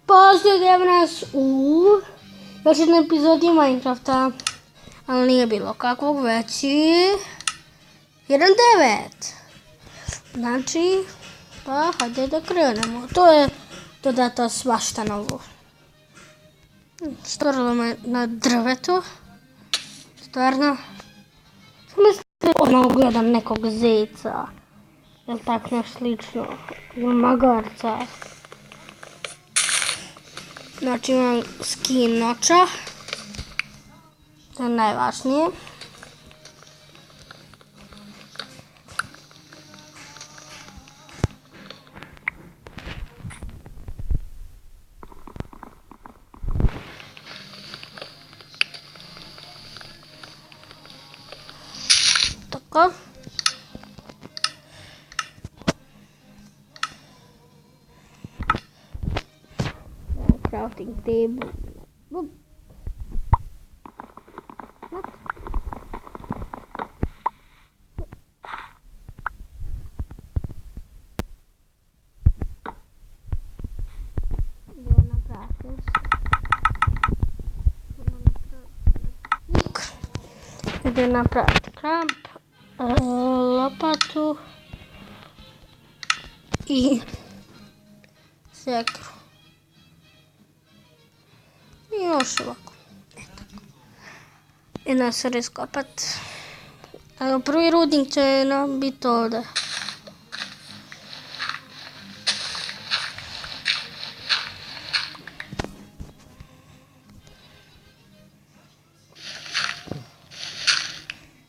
Pozdravljam nas u još jednoj epizodi Minecrafta, ali nije bilo kakvog veći 1.9. Znači, pa hajde da krenemo. To je dodato svašta novo. Stvorilo me na drvetu. Stvarno. Ono gledam nekog zeca. Ili tak nešto slično. Ili magarca. Znači imam skin noća. To je najvažnije. Tako. Crafting table. Gdje napraviti kramp, lopatu i sekru. I još ovako. I da se iskopat. Prvi rudnik će nam biti ovdje.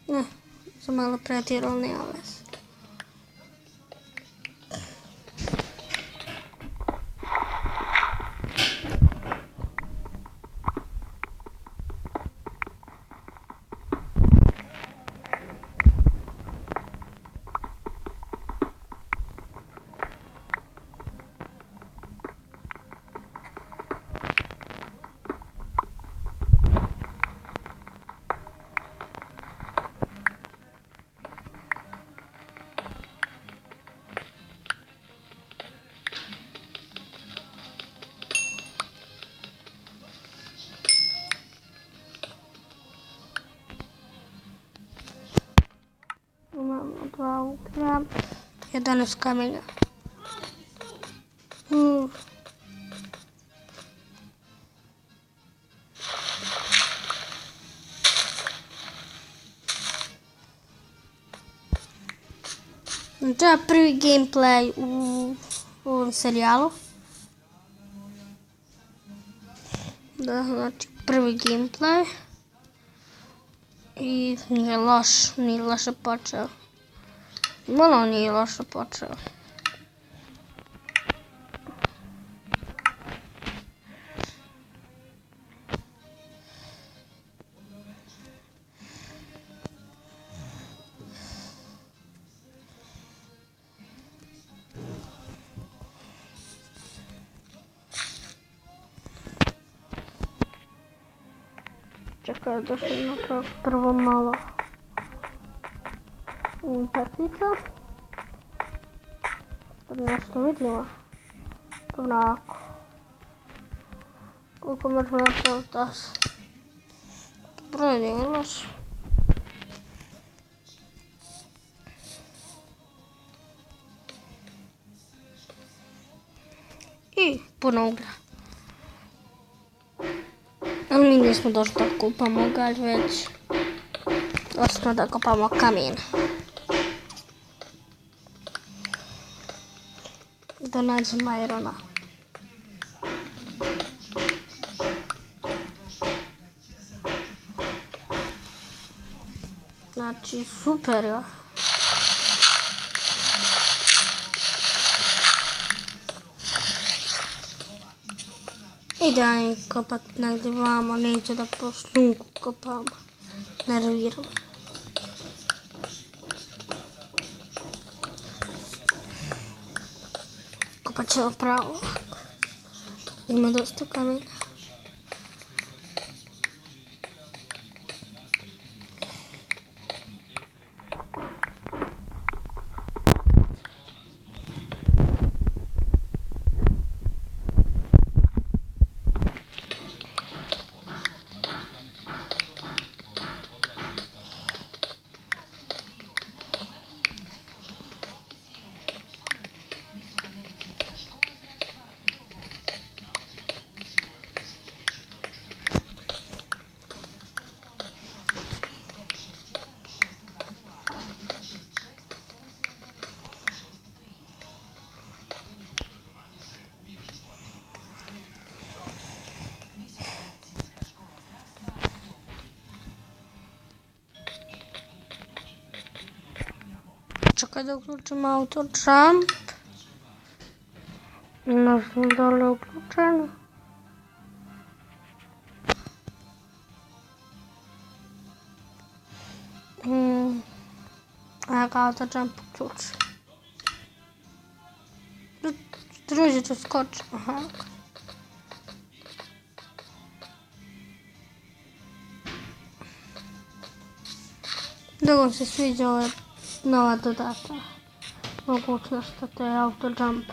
Ne, sam malo pretjerao, nema veze. Imamo 2 uglja, 11 kamenja. To je prvi gameplay u ovom serijalu. Da, znači prvi gameplay. I nije loše počeo. Malo nije loše počeo. Čekaj da se napravi prvo malo petnica. Da bi nešto vidljivo. Onako. Koliko možemo napraviti tas. Broj nije loš. I puno uglja. Ali mi nismo došli da kupamo ugalj, već došli da kopamo kamen. Da nađemo irona. Znači, super je. Idem kopat negdje vamo, neću da po šljunku kopamo. Nerviram. Kopat ćemo pravo. Ima dosta kamenja. Čekaj da uključim auto jump. Ne znam da li je uključeno. Evo ga auto jump uključen. Druže, tu skoči. Aha. Drugo se sviđa ova nova dodata mogućnost, a to je auto jump.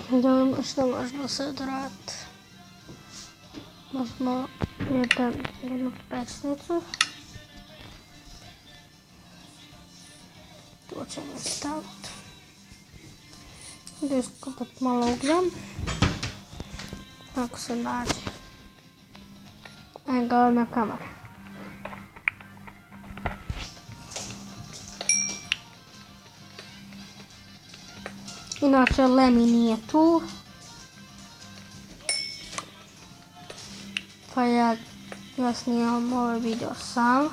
Da vidimo što možemo sad raditi. Možemo jednu pečnicu. Tu ćemo staviti. Da iskopati malo ugljem. Ako se nađe. Evo ga na kameru. Inače, Lemi nije tu. Pa ja snimam ovaj video sam.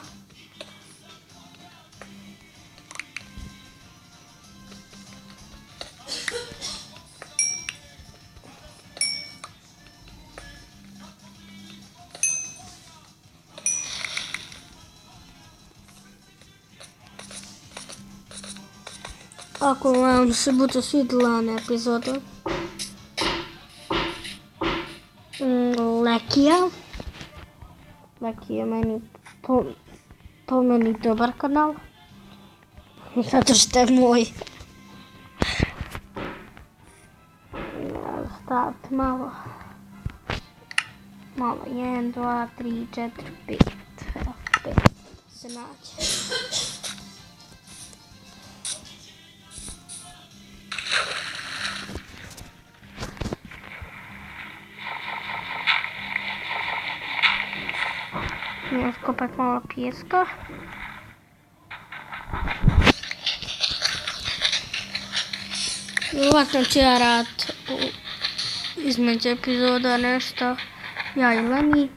Ako vam se bude svidjela ona epizoda Leki je meni po meni dobar kanal, zato što je moj. Staviti malo 1, 2, 3, 4, 5, evo 5 se nađe. Iskopat malo pijeska. Vjerojatno ću ja raditi između epizoda nešto, ja i Lemi.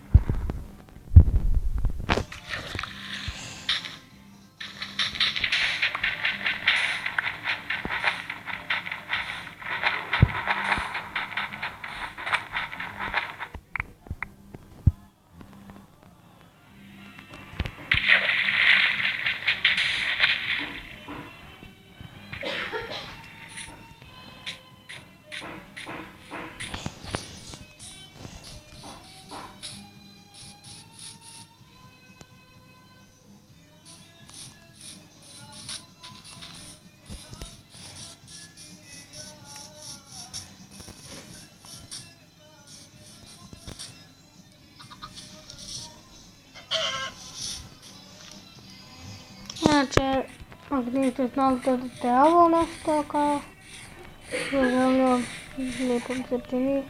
Inače, ako niste znali da date ovo nešto kao zemljom, lijepo mi se čini,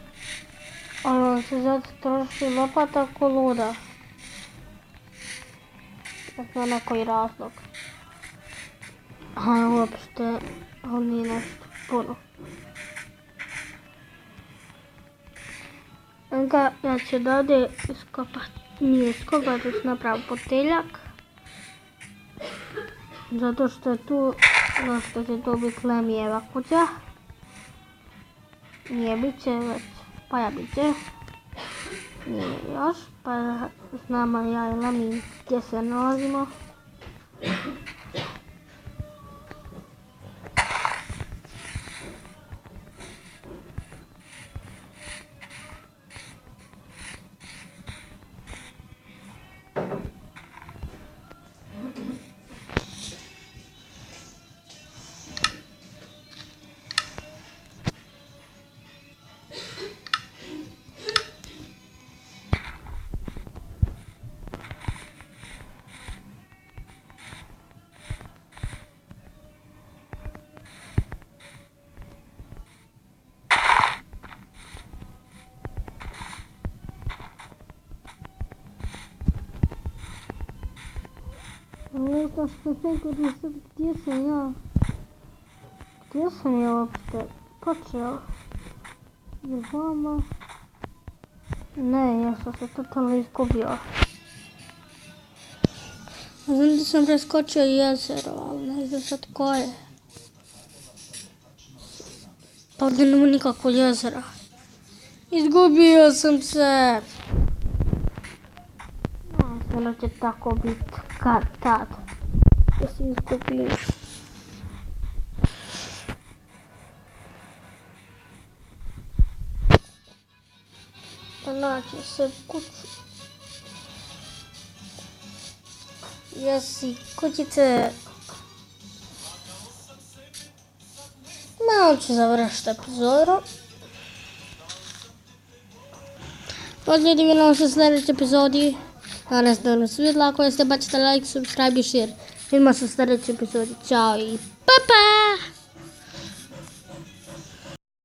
ali on se zato troši lopata ko luda. Dakle, na koji razlog. Ali uopšte, on nije nešto puno. Ja ću da ovdje nije iskopat, da ću napraviti poteljak. Zato što je tu, što će tu biti Lemijeva kuća. Nije bit će već, pa ja bit će. Nije još, pa znamo ja i Lemi gdje se nalazimo. Ali to što sam gdje sam ja? Gdje sam ja uopšte počeo? Je vama? Ne, ja sam se totalno izgubio. Znam da sam preskočio jezero, ali ne znam sad koje. Pa ovdje nema nikakvo jezera. Izgubio sam se. Ono će tako biti kad tad. Da se izgubio. Naći se kuću. Jesi kućice. Malo ću završiti epizodu. Ljudi, vidimo se u sljedećoj epizodi. Danas da nas vidjela, ako jeste bacite like, subscribe i share. Vidimo se u sljedećoj epizodi. Ćao i pa pa!